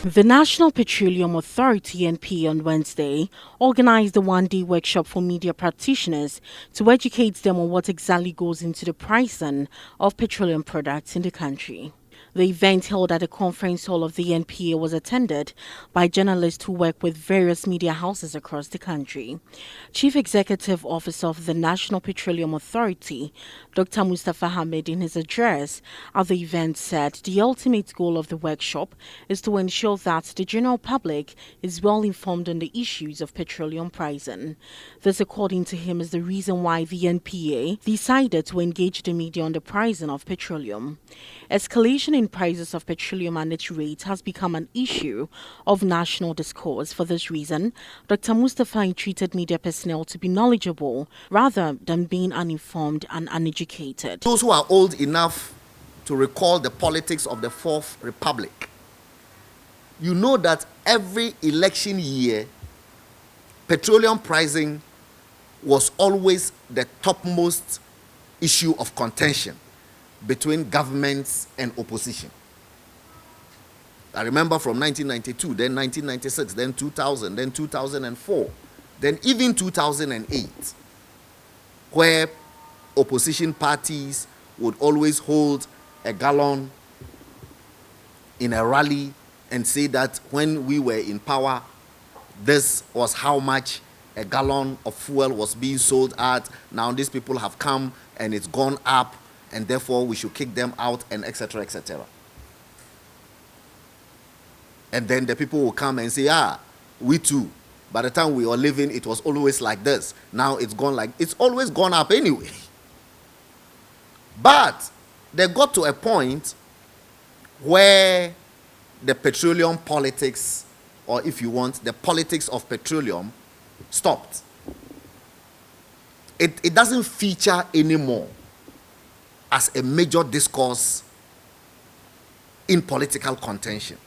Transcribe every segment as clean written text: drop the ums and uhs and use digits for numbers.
The National Petroleum Authority (NPA) on Wednesday organized a one-day workshop for media practitioners to educate them on what exactly goes into the pricing of petroleum products in the country. The event, held at the conference hall of the NPA, was attended by journalists who work with various media houses across the country. Chief Executive Officer of the National Petroleum Authority, Dr. Mustafa Hamid, in his address at the event said the ultimate goal of the workshop is to ensure that the general public is well informed on the issues of petroleum pricing. This, according to him, is the reason why the NPA decided to engage the media on the pricing of petroleum. Escalation in prices of petroleum and its rate has become an issue of national discourse. For this reason, Dr. Mustafa entreated media personnel to be knowledgeable rather than being uninformed and uneducated. Those who are old enough to recall the politics of the Fourth Republic, you know that every election year, petroleum pricing was always the topmost issue of contention between governments and opposition. I remember from 1992, then 1996, then 2000, then 2004, then even 2008, where opposition parties would always hold a gallon in a rally and say that when we were in power, this was how much a gallon of fuel was being sold at. Now these people have come and it's gone up, and therefore we should kick them out, and etc., etc. And then the people will come and say, we too. By the time we were living, it was always like this. Now it's gone like, it's always gone up anyway. But they got to a point where the petroleum politics, or if you want, the politics of petroleum, stopped. It doesn't feature anymore as a major discourse in political contention.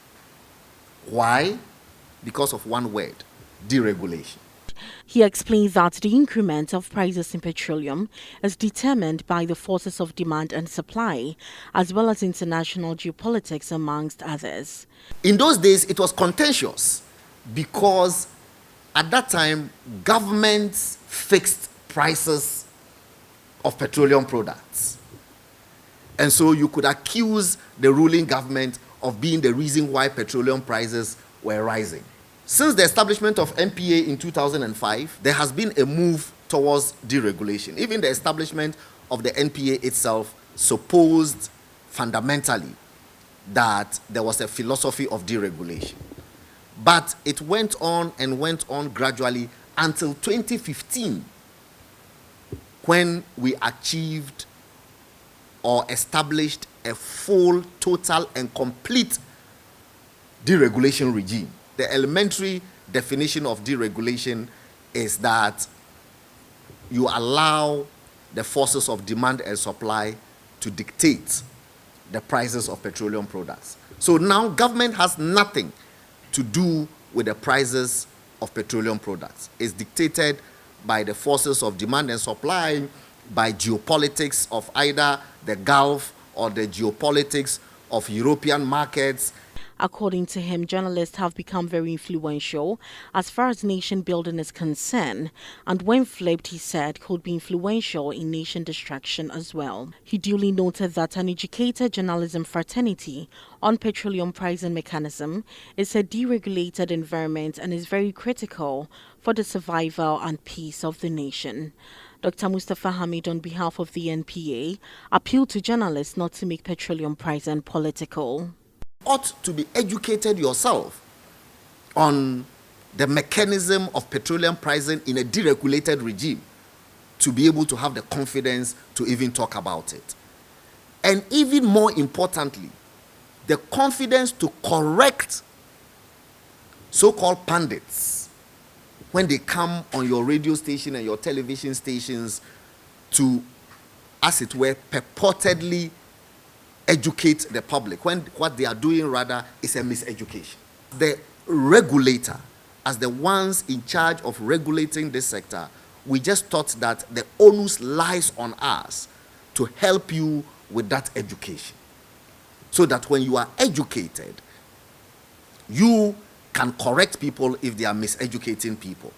Why? Because of one word: deregulation. He explains that the increment of prices in petroleum is determined by the forces of demand and supply, as well as international geopolitics, amongst others. In those days, it was contentious because at that time, governments fixed prices of petroleum products. And so you could accuse the ruling government of being the reason why petroleum prices were rising. Since the establishment of NPA in 2005, there has been a move towards deregulation. Even the establishment of the NPA itself supposed fundamentally that there was a philosophy of deregulation. But it went on and went on gradually until 2015, when we achieved or established a full, total, and complete deregulation regime. The elementary definition of deregulation is that you allow the forces of demand and supply to dictate the prices of petroleum products. So now government has nothing to do with the prices of petroleum products. It's dictated by the forces of demand and supply, by geopolitics of either the Gulf or the geopolitics of European markets. According to him, journalists have become very influential as far as nation building is concerned, and when flipped, he said, could be influential in nation destruction as well. He duly noted that an educated journalism fraternity on petroleum pricing mechanism is a deregulated environment and is very critical for the survival and peace of the nation. Dr. Mustafa Hamid, on behalf of the NPA, appealed to journalists not to make petroleum pricing political. Ought to be educated yourself on the mechanism of petroleum pricing in a deregulated regime to be able to have the confidence to even talk about it. And even more importantly, the confidence to correct so-called pundits when they come on your radio station and your television stations to, as it were, purportedly educate the public, when what they are doing rather is a miseducation. The regulator, as the ones in charge of regulating this sector, we just thought that the onus lies on us to help you with that education, so that when you are educated, You can correct people if they are miseducating people.